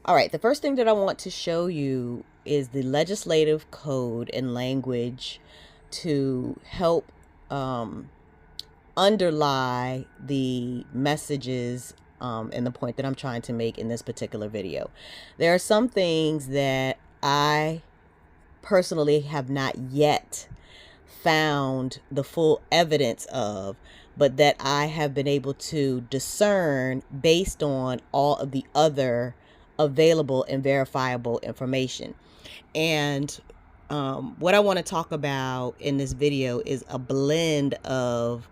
All right, the first thing that I want to show you is the legislative code and language to help underlie the messages and the point that I'm trying to make in this particular video. There are some things that I personally have not yet found the full evidence of, but that I have been able to discern based on all of the other available and verifiable information. And what I want to talk about in this video is a blend of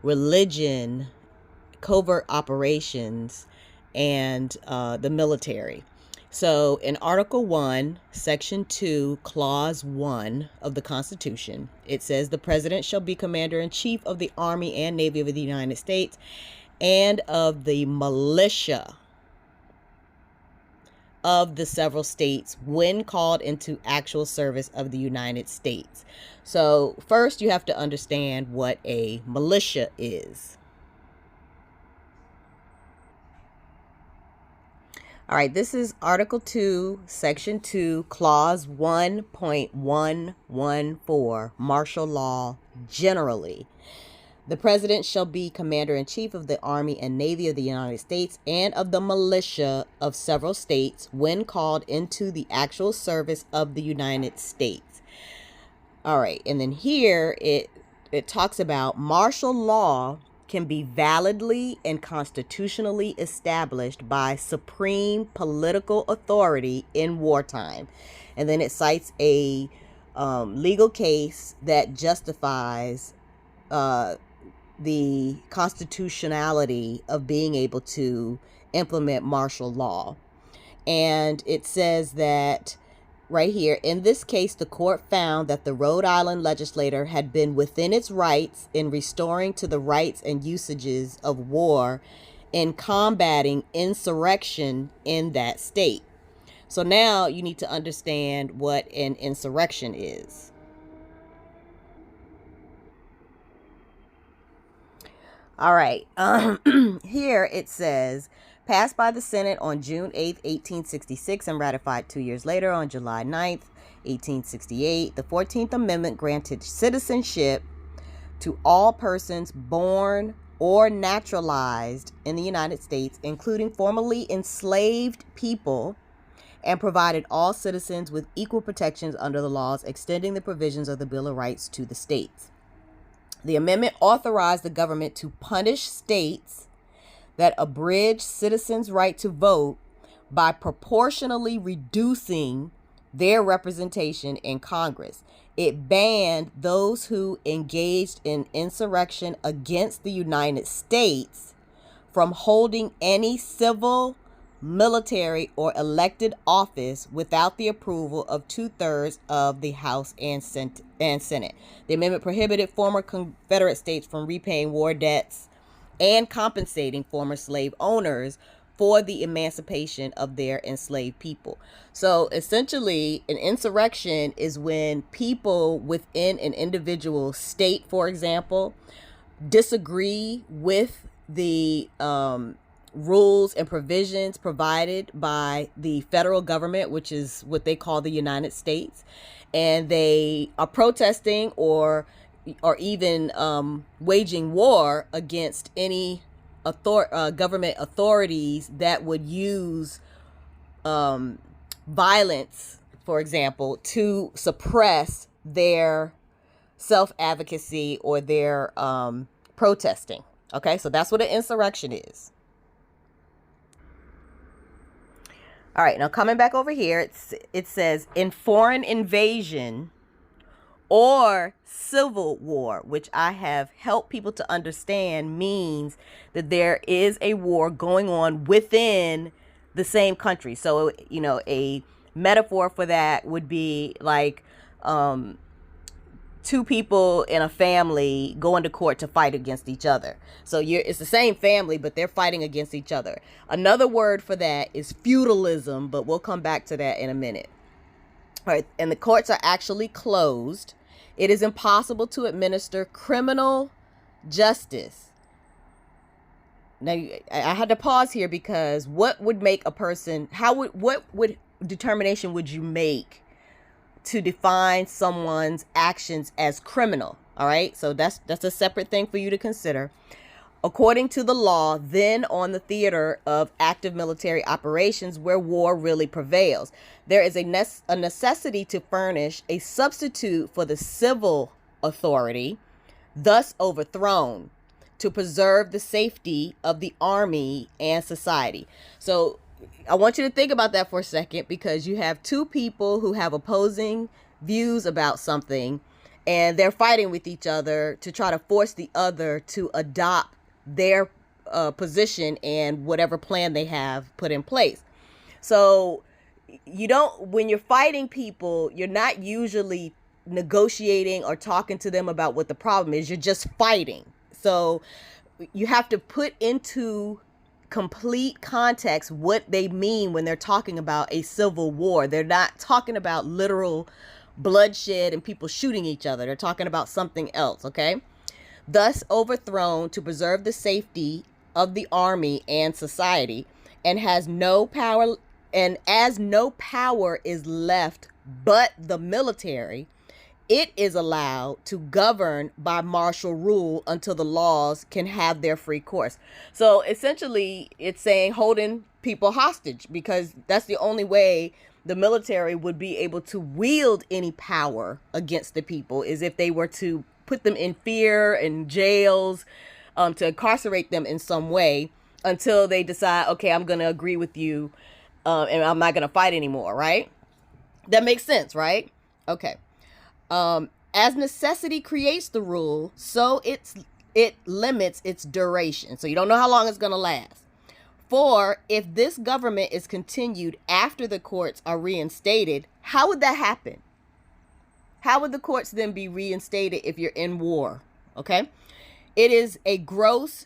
religion, covert operations, and the military. So in Article 1, Section 2, Clause 1 of the Constitution, it says the President shall be Commander-in-Chief of the Army and Navy of the United States and of the militia of the several states when called into actual service of the United States. So first you have to understand what a militia is. All right, this is Article 2, Section 2, Clause 1.114, martial law generally. The President shall be Commander-in-Chief of the Army and Navy of the United States and of the militia of several states when called into the actual service of the United States. All right, and then here it talks about martial law can be validly and constitutionally established by supreme political authority in wartime. And then it cites a legal case that justifies the constitutionality of being able to implement martial law. And it says that right here, in this case, the court found that the Rhode Island legislature had been within its rights in restoring to the rights and usages of war in combating insurrection in that state. So now you need to understand what an insurrection is. All right, here it says, passed by the Senate on June 8, 1866, and ratified 2 years later on July 9, 1868, the 14th Amendment granted citizenship to all persons born or naturalized in the United States, including formerly enslaved people, and provided all citizens with equal protections under the laws, extending the provisions of the Bill of Rights to the states. The amendment authorized the government to punish states that abridge citizens' right to vote by proportionally reducing their representation in Congress. It banned those who engaged in insurrection against the United States from holding any civil, military, or elected office without the approval of 2/3 of the House and Senate. The amendment prohibited former Confederate states from repaying war debts and compensating former slave owners for the emancipation of their enslaved people. So essentially, an insurrection is when people within an individual state, for example, disagree with the rules and provisions provided by the federal government, which is what they call the United States, and they are protesting or even waging war against any government authorities that would use violence, for example, to suppress their self-advocacy or their protesting. Okay, so that's what an insurrection is. All right, now coming back over here, it says in foreign invasion or civil war, which I have helped people to understand means that there is a war going on within the same country. So, you know, a metaphor for that would be like two people in a family going to court to fight against each other. So it's the same family, but they're fighting against each other. Another word for that is feudalism, but we'll come back to that in a minute. All right, and the courts are actually closed. It is impossible to administer criminal justice Now, I had to pause here because what would make a person, what would determination would you make to define someone's actions as criminal? All right, so that's a separate thing for you to consider. According to the law, then on the theater of active military operations where war really prevails, there is a necessity to furnish a substitute for the civil authority, thus overthrown, to preserve the safety of the army and society. So I want you to think about that for a second, because you have two people who have opposing views about something, and they're fighting with each other to try to force the other to adopt their position and whatever plan they have put in place. So when you're fighting people, you're not usually negotiating or talking to them about what the problem is. You're just fighting. So you have to put into complete context what they mean when they're talking about a civil war. They're not talking about literal bloodshed and people shooting each other. They're talking about something else, okay? Thus overthrown to preserve the safety of the army and society, and has no power, and as no power is left but the military, it is allowed to govern by martial rule until the laws can have their free course. So essentially, it's saying holding people hostage, because that's the only way the military would be able to wield any power against the people, is if they were to put them in fear and jails, to incarcerate them in some way until they decide, okay, I'm going to agree with you, and I'm not going to fight anymore, right? That makes sense, right? Okay. As necessity creates the rule, so it limits its duration. So you don't know how long it's going to last. For if this government is continued after the courts are reinstated, how would that happen? How would the courts then be reinstated if you're in war? Okay. It is a gross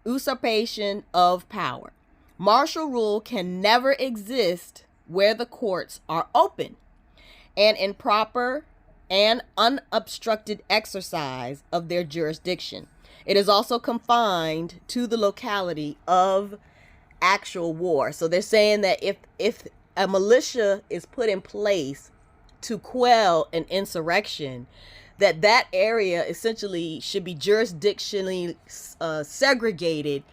usurpation of power. Martial rule can never exist where the courts are open and in proper and unobstructed exercise of their jurisdiction. It is also confined to the locality of actual war. So they're saying that if a militia is put in place to quell an insurrection, that area essentially should be jurisdictionally segregated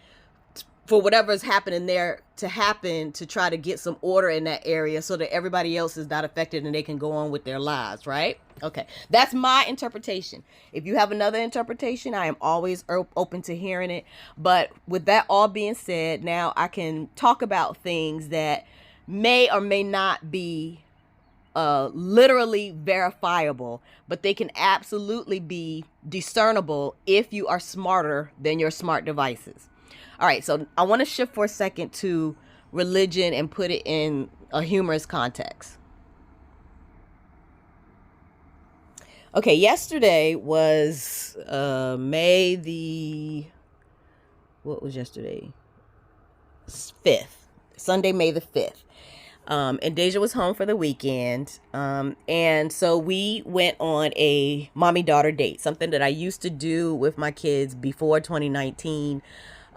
for whatever is happening there to happen, to try to get some order in that area so that everybody else is not affected and they can go on with their lives, right? Okay, that's my interpretation. If you have another interpretation, I am always open to hearing it. But with that all being said, now I can talk about things that may or may not be literally verifiable, but they can absolutely be discernible if you are smarter than your smart devices. All right, so I want to shift for a second to religion and put it in a humorous context. Okay, yesterday was May the, what was yesterday? 5th, Sunday, May the 5th. And Deja was home for the weekend. And so we went on a mommy-daughter date, something that I used to do with my kids before 2019.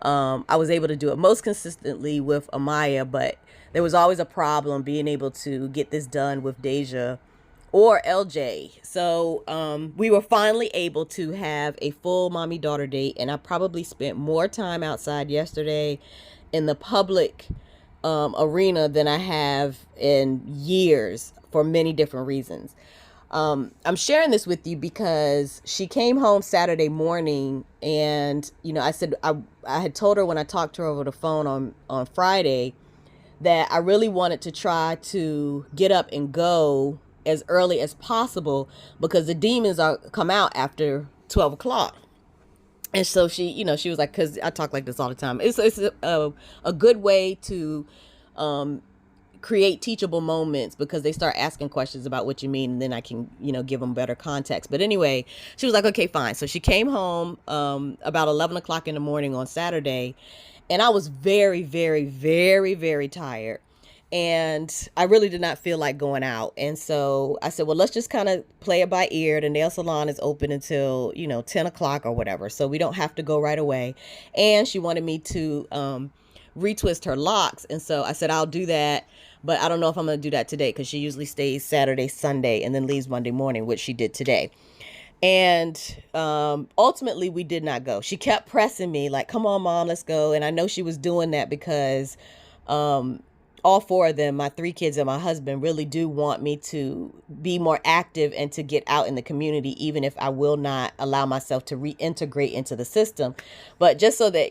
I was able to do it most consistently with Amaya, but there was always a problem being able to get this done with Deja or LJ. So we were finally able to have a full mommy-daughter date, and I probably spent more time outside yesterday in the public arena than I have in years for many different reasons. I'm sharing this with you because she came home Saturday morning, and I said I had told her when I talked to her over the phone on Friday that I really wanted to try to get up and go as early as possible because the demons come out after 12 o'clock. And so she was like, because I talk like this all the time. It's a good way to create teachable moments because they start asking questions about what you mean, and then I can, give them better context. But anyway, she was like, okay, fine. So she came home about 11 o'clock in the morning on Saturday, and I was very, very, very, very tired. and I really did not feel like going out. And so I said, well, let's just kind of play it by ear. The nail salon is open until, 10 o'clock or whatever. So we don't have to go right away. And she wanted me to retwist her locks. And so I said, I'll do that. But I don't know if I'm going to do that today, because she usually stays Saturday, Sunday, and then leaves Monday morning, which she did today. And ultimately, we did not go. She kept pressing me like, come on, Mom, let's go. And I know she was doing that because all four of them, my three kids and my husband, really do want me to be more active and to get out in the community, even if I will not allow myself to reintegrate into the system. But just so that,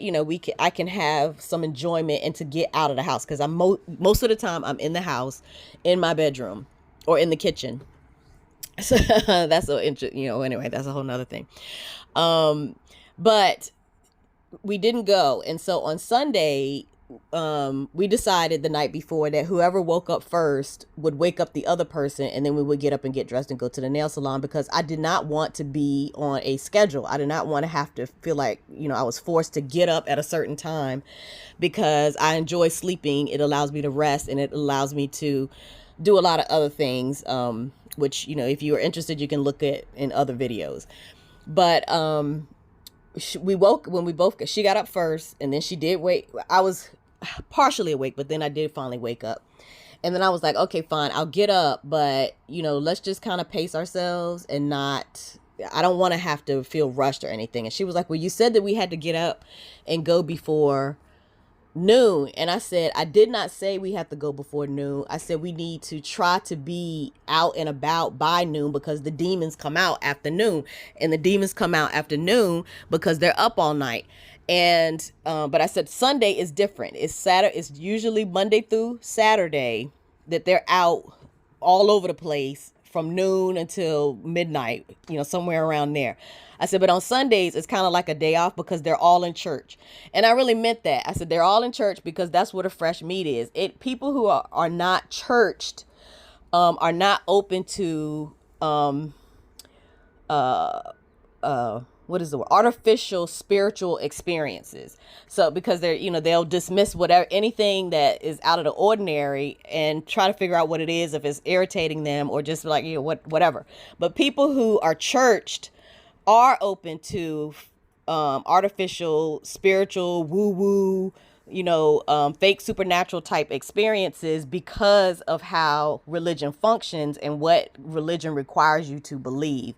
I can have some enjoyment and to get out of the house, because I'm most of the time I'm in the house, in my bedroom or in the kitchen. So that's so interesting, anyway, that's a whole nother thing. But we didn't go. And so on Sunday, we decided the night before that whoever woke up first would wake up the other person, and then we would get up and get dressed and go to the nail salon, because I did not want to be on a schedule. I did not want to have to feel like, I was forced to get up at a certain time, because I enjoy sleeping. It allows me to rest, and it allows me to do a lot of other things, which, if you are interested, you can look at in other videos. But she got up first, and then she did wake. I was partially awake, but then I did finally wake up. And then I was like, okay, fine, I'll get up, but let's just kind of pace ourselves and not, I don't want to have to feel rushed or anything. And she was like, well, you said that we had to get up and go before noon. And I said, I did not say we have to go before noon. I said we need to try to be out and about by noon, because the demons come out after noon, and the demons come out after noon because they're up all night. And but I said Sunday is different. It's Saturday. It's usually Monday through Saturday that they're out all over the place from noon until midnight, somewhere around there. I said, but on Sundays, it's kind of like a day off, because they're all in church. And I really meant that. I said, they're all in church because that's where the fresh meat is. People who are not churched are not open to what is the word? Artificial spiritual experiences. So because they'll dismiss anything that is out of the ordinary and try to figure out what it is, if it's irritating them, or just like, whatever. But people who are churched are open to artificial, spiritual, woo-woo, fake supernatural type experiences, because of how religion functions and what religion requires you to believe.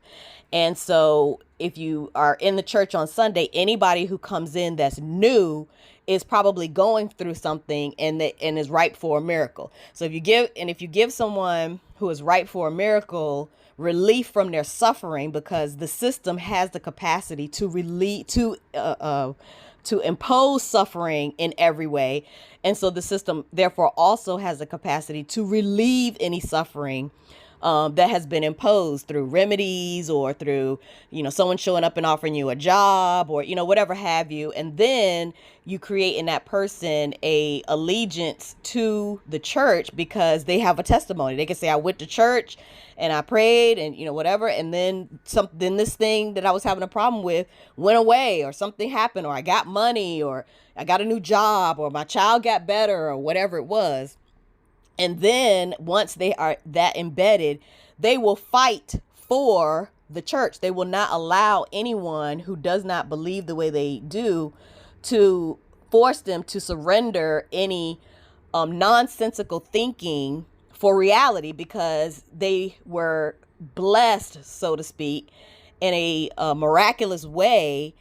And so if you are in the church on Sunday, anybody who comes in that's new is probably going through something and is ripe for a miracle. So if you give someone who is ripe for a miracle relief from their suffering, because the system has the capacity to impose suffering in every way. And so the system therefore also has the capacity to relieve any suffering that has been imposed through remedies, or through, someone showing up and offering you a job, or, whatever have you. And then you create in that person a allegiance to the church, because they have a testimony. They can say, I went to church and I prayed and, whatever. And then this thing that I was having a problem with went away, or something happened, or I got money, or I got a new job, or my child got better, or whatever it was. And then once they are that embedded, they will fight for the church. They will not allow anyone who does not believe the way they do to force them to surrender any nonsensical thinking for reality, because they were blessed, so to speak, in a miraculous way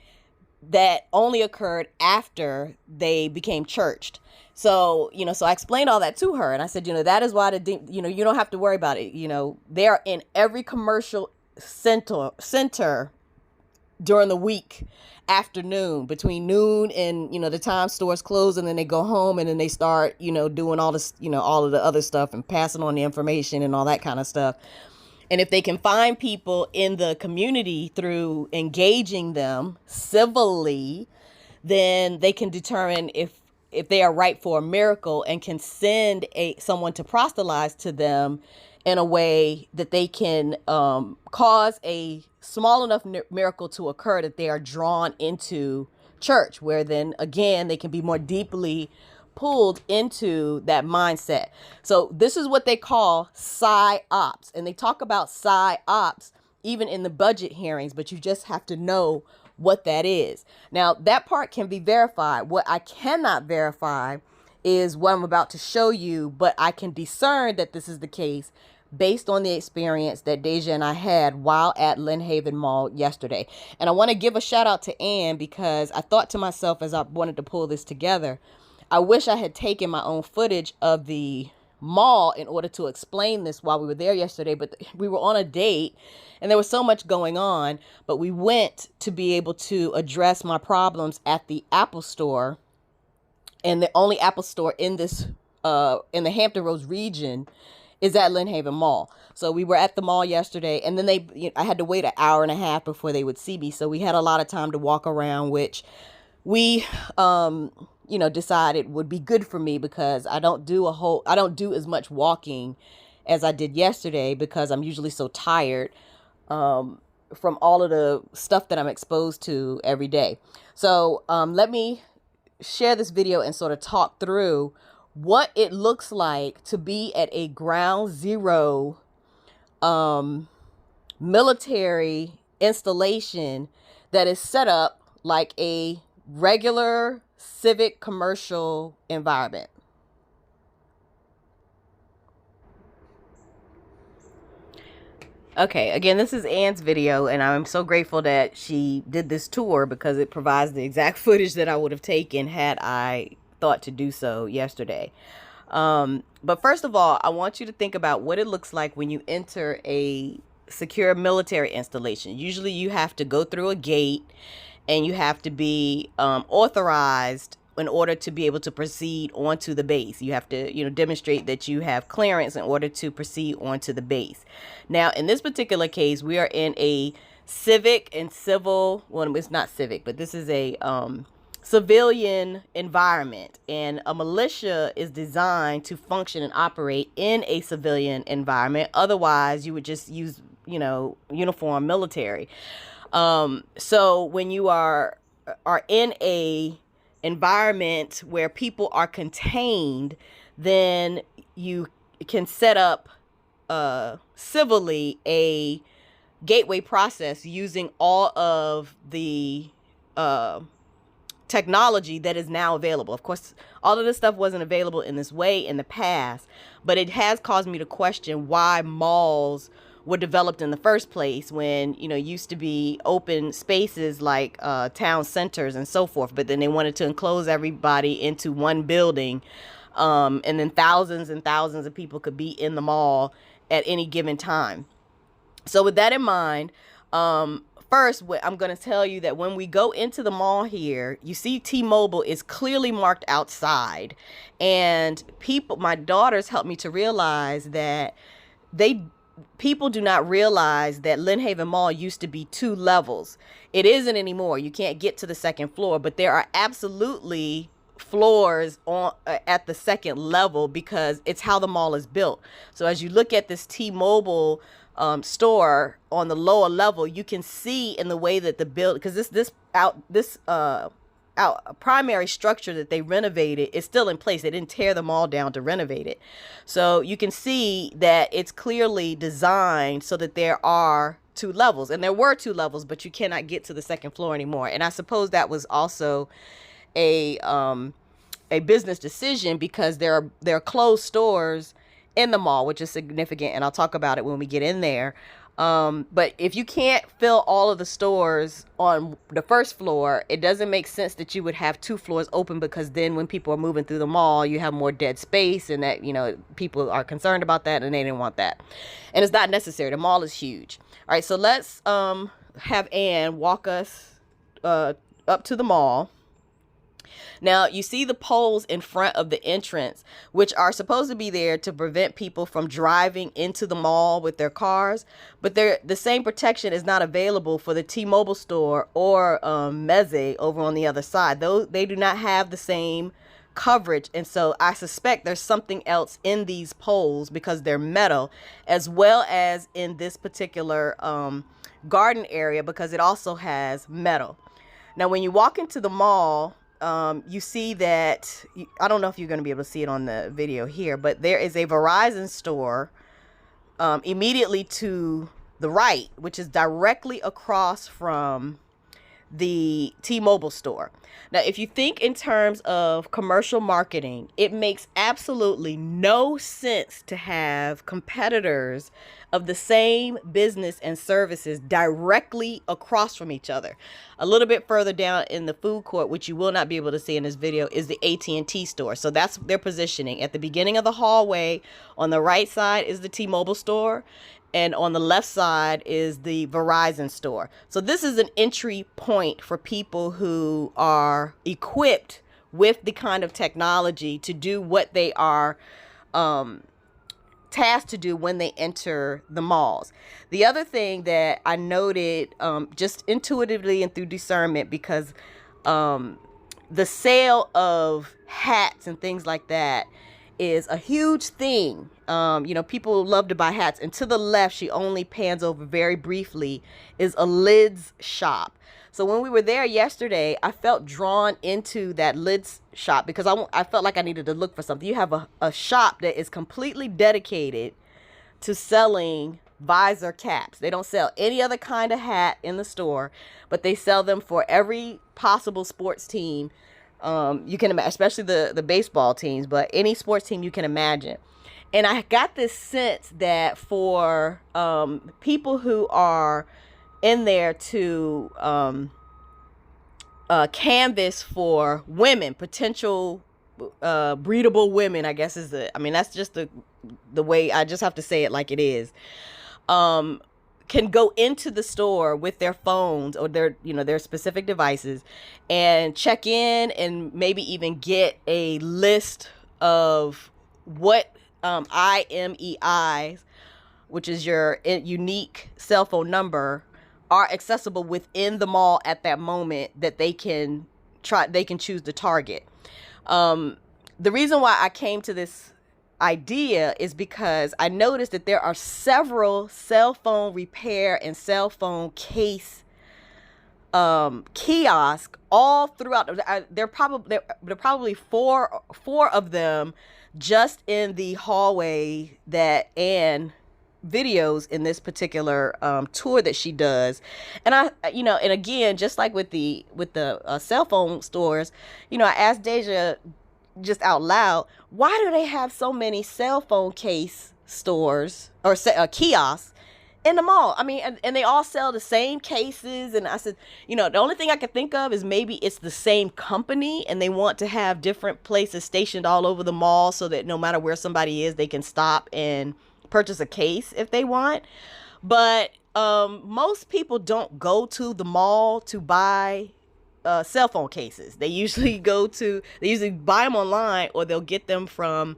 that only occurred after they became churched. So, so I explained all that to her, and I said, that is why you don't have to worry about it. They are in every commercial center during the week, afternoon, between noon and, the time stores close, and then they go home, and then they start, doing all this, all of the other stuff, and passing on the information and all that kind of stuff. And if they can find people in the community through engaging them civilly, then they can determine if they are ripe for a miracle, and can send someone to proselytize to them in a way that they can cause a small enough miracle to occur that they are drawn into church, where then again they can be more deeply pulled into that mindset. So this is what they call PSYOPs. And they talk about PSYOPs even in the budget hearings, but you just have to know what that is. Now, that part can be verified. What I cannot verify is what I'm about to show you, but I can discern that this is the case based on the experience that Deja and I had while at Lynnhaven Mall yesterday. And I want to give a shout out to Ann, because I thought to myself as I wanted to pull this together, I wish I had taken my own footage of the mall in order to explain this while we were there yesterday, but we were on a date and there was so much going on, but we went to be able to address my problems at the Apple store, and the only Apple store in this in the Hampton Roads region is at Lynnhaven Mall. So we were at the mall yesterday, and then I had to wait an hour and a half before they would see me, so we had a lot of time to walk around, which we decided would be good for me, because I don't do as much walking as I did yesterday, because I'm usually so tired from all of the stuff that I'm exposed to every day. So let me share this video and sort of talk through what it looks like to be at a ground zero military installation that is set up like a regular civic commercial environment. Okay, again, this is Ann's video, and I'm so grateful that she did this tour, because it provides the exact footage that I would have taken had I thought to do so yesterday. But first of all, I want you to think about what it looks like when you enter a secure military installation. Usually you have to go through a gate, and you have to be authorized in order to be able to proceed onto the base. You have to, demonstrate that you have clearance in order to proceed onto the base. Now, in this particular case, we are in a civic and civil, well, it's not civic, but this is a civilian environment, and a militia is designed to function and operate in a civilian environment. Otherwise, you would just use, uniform military. So when you are in a environment where people are contained, then you can set up civilly a gateway process using all of the technology that is now available. Of course, all of this stuff wasn't available in this way in the past, but it has caused me to question why malls were developed in the first place, when used to be open spaces like town centers and so forth, but then they wanted to enclose everybody into one building, and then thousands and thousands of people could be in the mall at any given time. So with that in mind, first, I'm going to tell you that when we go into the mall here, you see T-Mobile is clearly marked outside, and my daughters helped me to realize that people do not realize that Lynnhaven Mall used to be 2 levels. It isn't anymore. You can't get to the second floor, but there are absolutely floors at the second level, because it's how the mall is built. So as you look at this T-Mobile store on the lower level, you can see in the way that the build, because this primary structure that they renovated is still in place. They didn't tear the mall down to renovate it. So you can see that it's clearly designed so that there are 2 levels, and there were 2 levels, but you cannot get to the second floor anymore. And I suppose that was also a business decision, because there are closed stores in the mall, which is significant, and I'll talk about it when we get in there. But if you can't fill all of the stores on the first floor, it doesn't make sense that you would have 2 floors open, because then when people are moving through the mall, you have more dead space, and that, people are concerned about that, and they didn't want that. And it's not necessary. The mall is huge. All right, so let's have Ann walk us up to the mall. Now, you see the poles in front of the entrance, which are supposed to be there to prevent people from driving into the mall with their cars. But the same protection is not available for the T-Mobile store or Meze over on the other side. They do not have the same coverage. And so I suspect there's something else in these poles, because they're metal, as well as in this particular garden area, because it also has metal. Now, when you walk into the mall, you see that, I don't know if you're going to be able to see it on the video here, but there is a Verizon store immediately to the right, which is directly across from the T-Mobile store. Now, if you think in terms of commercial marketing, it makes absolutely no sense to have competitors of the same business and services directly across from each other. A little bit further down in the food court, which you will not be able to see in this video, is the AT&T store. So that's their positioning. At the beginning of the hallway, on the right side is the T-Mobile store, and on the left side is the Verizon store. So this is an entry point for people who are equipped with the kind of technology to do what they are tasked to do when they enter the malls. The other thing that I noted just intuitively and through discernment, because the sale of hats and things like that is a huge thing. People love to buy hats. And to the left, she only pans over very briefly, is a lids shop. So when we were there yesterday, I felt drawn into that lids shop because I felt like I needed to look for something. You have a shop that is completely dedicated to selling visor caps. They don't sell any other kind of hat in the store, but they sell them for every possible sports team you can imagine, especially the baseball teams, but any sports team you can imagine. And I got this sense that for people who are in there to canvas for women, potential breedable women, I guess that's just the way, I just have to say it like it is, can go into the store with their phones or their specific devices and check in and maybe even get a list of what IMEIs, which is your unique cell phone number, are accessible within the mall at that moment that they can choose to target. The reason why I came to this idea is because I noticed that there are several cell phone repair and cell phone case kiosks all throughout. There are probably four of them just in the hallway that Anne videos in this particular tour that she does. And and again, just like with the cell phone stores, I asked Deja just out loud, why do they have so many cell phone case stores or kiosks in the mall? I mean, and they all sell the same cases. And I said, the only thing I could think of is maybe it's the same company and they want to have different places stationed all over the mall so that no matter where somebody is, they can stop and purchase a case if they want. But most people don't go to the mall to buy cell phone cases. They usually buy them online, or they'll get them from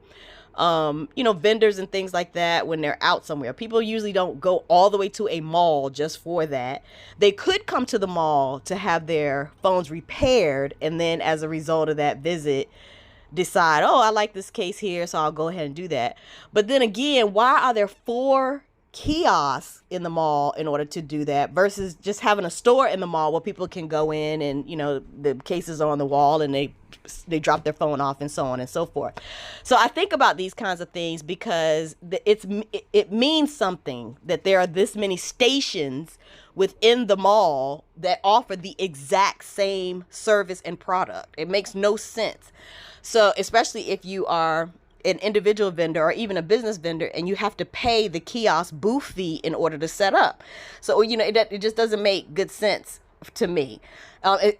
vendors and things like that when they're out somewhere. People usually don't go all the way to a mall just for that. They could come to the mall to have their phones repaired, and then as a result of that visit, decide, oh, I like this case here, so I'll go ahead and do that. But then again, why are there 4 kiosks in the mall in order to do that versus just having a store in the mall where people can go in and the cases are on the wall and they drop their phone off and so on and so forth. So I think about these kinds of things because it means something that there are this many stations within the mall that offer the exact same service and product. It makes no sense. So especially if you are an individual vendor or even a business vendor and you have to pay the kiosk booth fee in order to set up. So, it just doesn't make good sense to me,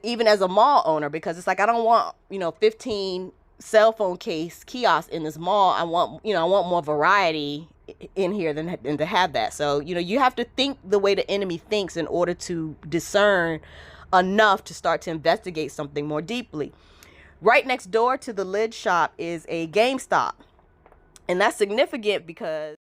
even as a mall owner, because it's like, I don't want, 15 cell phone case kiosks in this mall. I want more variety in here than to have that. So, you have to think the way the enemy thinks in order to discern enough to start to investigate something more deeply. Right next door to the lid shop is a GameStop. And that's significant because